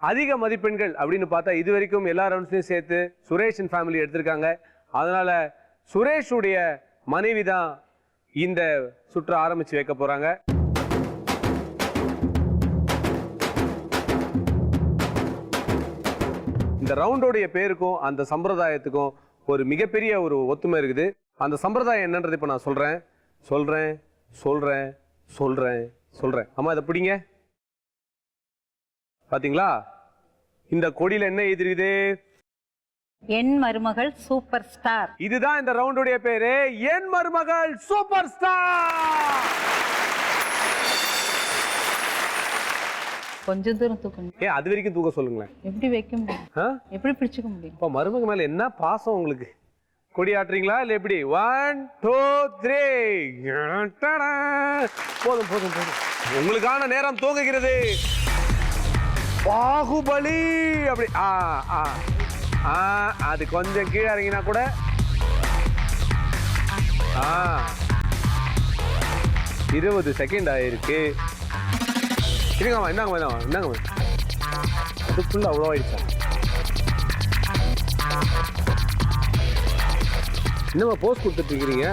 அதிக மதிப்பெண்கள் அப்படின்னு பார்த்தா இது வரைக்கும் எல்லா ரவுண்ட்ஸ்லையும் சேர்த்து சுரேஷன் ஃபேமிலி எடுத்திருக்காங்க. அதனால சுரேஷுடைய மனைவி தான் இந்த சுற்று ஆரம்பிச்சு வைக்க போறாங்க. இந்த ரவுண்டோடைய பேருக்கும் அந்த சம்பிரதாயத்துக்கும் ஒரு மிகப்பெரிய ஒரு ஒத்துமை இருக்குது. அந்த சம்பிரதாயம் என்னன்றது இப்ப நான் சொல்றேன் சொல்றேன் சொல்றேன் சொல்றேன் சொல்றேன். அம்மா இதை பிடிங்க. பாத்தீங்களா இந்த கொடியில என்ன எழுதிருக்குது? என் மருமகள் சூப்பர் ஸ்டார். இதுதான் இந்த ரவுண்டுடைய பேரு, என் மருமகள் சூப்பர் ஸ்டார். கொஞ்சம் தூரம் தூக்கணும். ஏன் அது வரைக்கும் தூக்க சொல்லுங்களேன். எப்படி வைக்க முடியும்? எப்படி பிடிச்சுக்க முடியும்? இப்போ மருமக மேல என்ன பாசம் உங்களுக்கு. கொடி ஆட்டுறீங்களா இல்ல எப்படி? 1 2 3. போதும் போதும் போதும். உங்களுக்கான நேரம் துவங்குகிறது. பாகுபலி அப்படி அது கொஞ்சம் கீழே இறங்கினா கூட 20 செகண்ட் ஆயிருக்கு. இருங்கம்மா என்னங்க அதுக்குள்ள அவ்வளோ ஆயிடுச்சா? என்னம்மா போஸ்ட் கொடுத்துட்டு இருக்கிறீங்க?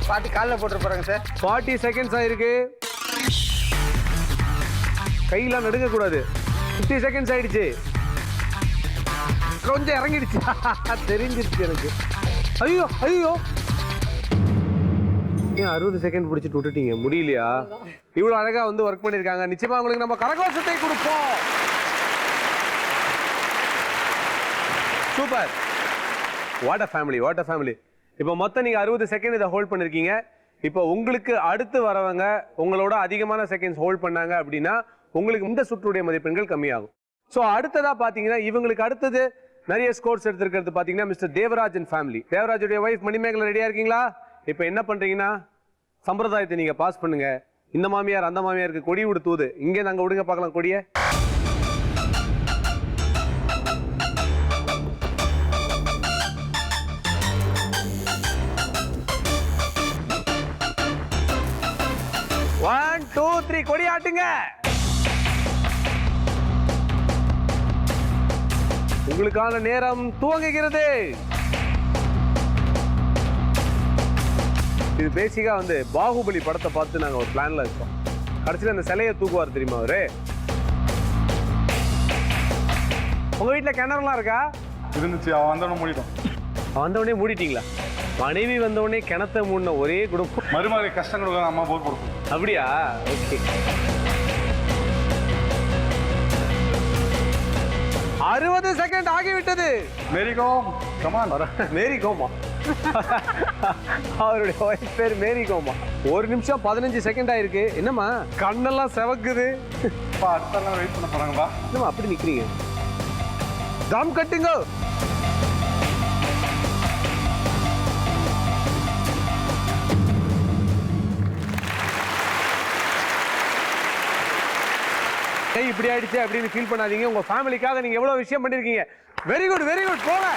பாட்டி காலில் போட்டு போறாங்க சார். 40 செகண்ட்ஸ் ஆயிருக்கு. கையெல்லாம் நடுங்க கூடாது. 50 செகண்ட்ஸ் ஆயிடுச்சு. கொஞ்சம் இறங்கிடுச்சு. தெரிஞ்சிருச்சு எனக்கு. ஐயோ ஐயோ ஏன் 60 செகண்ட் பிடிச்சிட்டு விட்டுட்டீங்க? முடியலையா? இவ்வளவு அழகா வந்து ஒர்க் பண்ணிருக்காங்க. நிச்சயமா உங்களுக்கு நம்ம கரகோஷத்தை கொடுப்போம். Super. What a family, what a family. இப்போ மொத்தம் நீங்க 60 செகண்ட் இதை ஹோல்ட் பண்ணிருக்கீங்க. இப்போ உங்களுக்கு அடுத்து வரவங்க உங்களோட அதிகமான செகண்ட்ஸ் ஹோல்ட் பண்ணாங்க அப்படின்னா உங்களுக்கு இந்த சுற்றுடைய மதிப்பெண்கள் கம்மியாகும். ஸோ அடுத்ததா பாத்தீங்கன்னா இவங்களுக்கு அடுத்தது நிறைய ஸ்கோர்ஸ் எடுத்திருக்கிறது பாத்தீங்கன்னா மிஸ்டர் தேவராஜன் ஃபேமிலி. தேவராஜுடைய ஒய்ஃப் மணிமேகலை ரெடியா இருக்கீங்களா? இப்போ என்ன பண்றீங்கன்னா சம்பிரதாயத்தை நீங்க பாஸ் பண்ணுங்க. இந்த மாமியார் அந்த மாமியாருக்கு கொடி விடு தூது. இங்கே நாங்க விடுங்க பார்க்கலாம் கொடியை. One, two, three, கொடி ஆட்டுங்க. உங்களுக்கான நேரம் துவங்குகிறது. இது பேசிக்கா வந்து பாகுபலி படத்தை பார்த்து நாங்க ஒரு பிளான்ல இருக்கோம். கடைசியில் அந்த சிலையை தூக்குவார் தெரியுமா அவரு? உங்க வீட்டுல கிணறுலாம் இருக்கா? இருந்துச்சு. அவன் வந்தவன மூடிட்டோம். வந்தவனே மூடிட்டீங்களா? மனைவி வந்தவனே கிணத்தை மூடின ஒரே குடும்பம். மருமகளை கஷ்டம் கொடுக்க அம்மா போர் கொடுக்கும். அப்படியா? ஓகே. 60 செகண்ட் ஆகிவிட்டது. மேரி கோம் கமான். மேரி கோமா? அவருடைய ஒய்ஃப் பேர் மேரி கோமா. 1 நிமிஷம் 15 செகண்ட் ஆயிருக்கு. என்னம்மா கண்ணெல்லாம் செவக்குது? அடுத்தெல்லாம் வெயிட் பண்ண போறாங்கப்பா. என்னம்மா அப்படி நிக்கிறீங்க? தம் கட்டுங்க. இப்படி ஆயிடுச்சு அப்படின்னு ஃபீல் பண்ணாதீங்க. உங்க ஃபேமிலிக்காக நீங்க எவ்வளவு விஷயம் பண்ணிருக்கீங்க. Very good very good. போங்க.